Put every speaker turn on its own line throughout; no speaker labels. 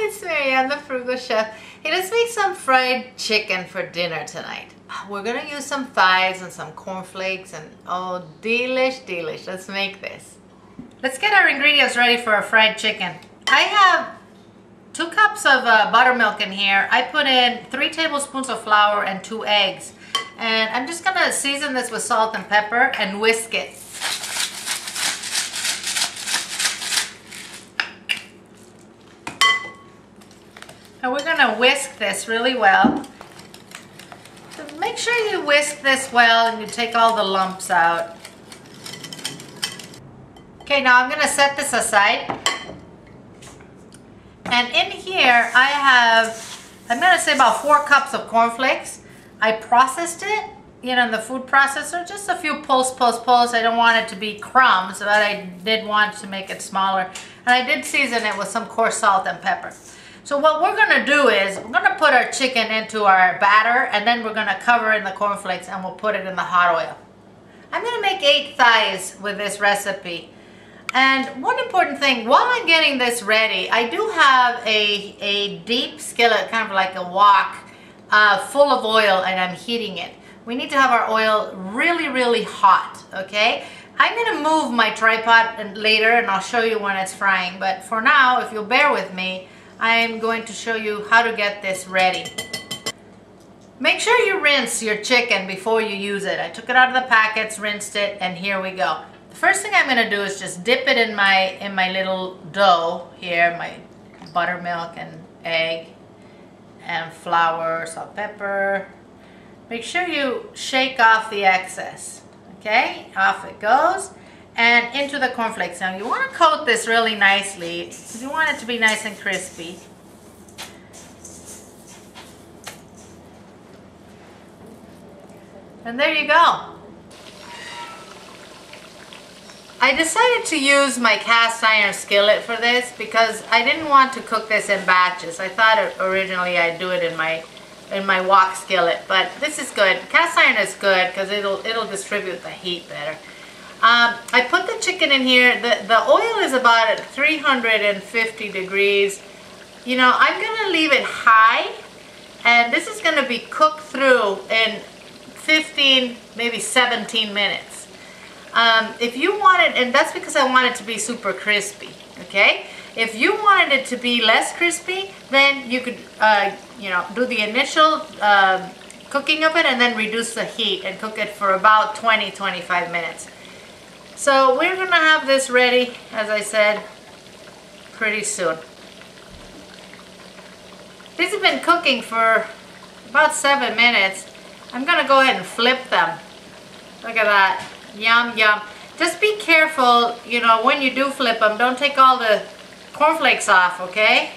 it's Mary, I'm the Frugal Chef. Hey, let's make some fried chicken for dinner tonight. We're gonna use some thighs and some cornflakes and oh, delish. Let's make this. Let's get our ingredients ready for our fried chicken. I have 2 cups of buttermilk in here. I put in 3 tablespoons of flour and 2 eggs. And I'm just gonna season this with salt and pepper and whisk it. And we're gonna whisk this really well. So make sure you whisk this well and you take all the lumps out. Okay, now I'm gonna set this aside. And in here I'm gonna say about 4 cups of cornflakes. I processed it, you know, in the food processor, just a few pulls. I don't want it to be crumbs, but I did want to make it smaller. And I did season it with some coarse salt and pepper. So what we're gonna do is, we're gonna put our chicken into our batter and then we're gonna cover in the cornflakes and we'll put it in the hot oil. I'm gonna make 8 thighs with this recipe. And one important thing, while I'm getting this ready, I do have a deep skillet, kind of like a wok, full of oil, and I'm heating it. We need to have our oil really hot, okay? I'm gonna move my tripod later and I'll show you when it's frying, but for now, if you'll bear with me, I'm going to show you how to get this ready. Make sure you rinse your chicken before you use it. I took it out of the packets, rinsed it, and here we go. The first thing I'm gonna do is just dip it in my little dough here, my buttermilk and egg and flour, salt, pepper. Make sure you shake off the excess, okay? Off it goes. And into the cornflakes. Now you want to coat this really nicely because you want it to be nice and crispy. And there you go. I decided to use my cast iron skillet for this because I didn't want to cook this in batches. I thought originally I'd do it in my wok skillet, but this is good. Cast iron is good because it'll distribute the heat better. I put the chicken in here. The oil is about at 350 degrees. You know, I'm gonna leave it high, and this is gonna be cooked through in 15, maybe 17 minutes. If you want it, and that's because I want it to be super crispy, okay? If you wanted it to be less crispy, then you could, you know, do the initial cooking of it and then reduce the heat and cook it for about 20-25 minutes. So we're gonna have this ready, as I said, pretty soon. These have been cooking for about 7 minutes. I'm gonna go ahead and flip them. Look at that, yum. Just be careful, you know, when you do flip them, don't take all the cornflakes off, okay?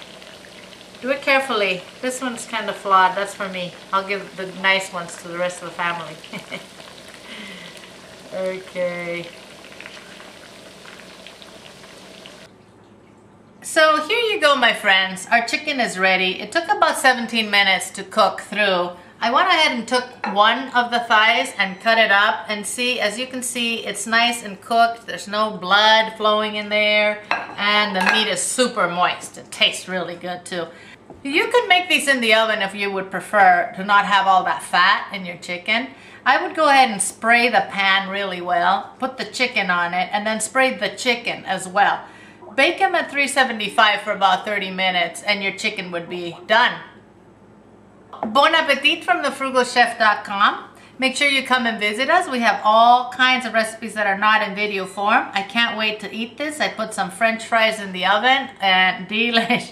Do it carefully. This one's kind of flawed, that's for me. I'll give the nice ones to the rest of the family. Okay. So here you go, my friends. Our chicken is ready. It took about 17 minutes to cook through. I went ahead and took one of the thighs and cut it up, and see, as you can see, it's nice and cooked. There's no blood flowing in there, and the meat is super moist. It tastes really good too. You could make these in the oven if you would prefer to not have all that fat in your chicken. I would go ahead and spray the pan really well, put the chicken on it, and then spray the chicken as well. Bake them at 375 for about 30 minutes and your chicken would be done. Bon appetit from thefrugalchef.com. Make sure you come and visit us. We have all kinds of recipes that are not in video form. I can't wait to eat this. I put some French fries in the oven and delish.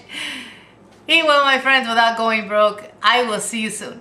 Eat well, my friends, without going broke. I will see you soon.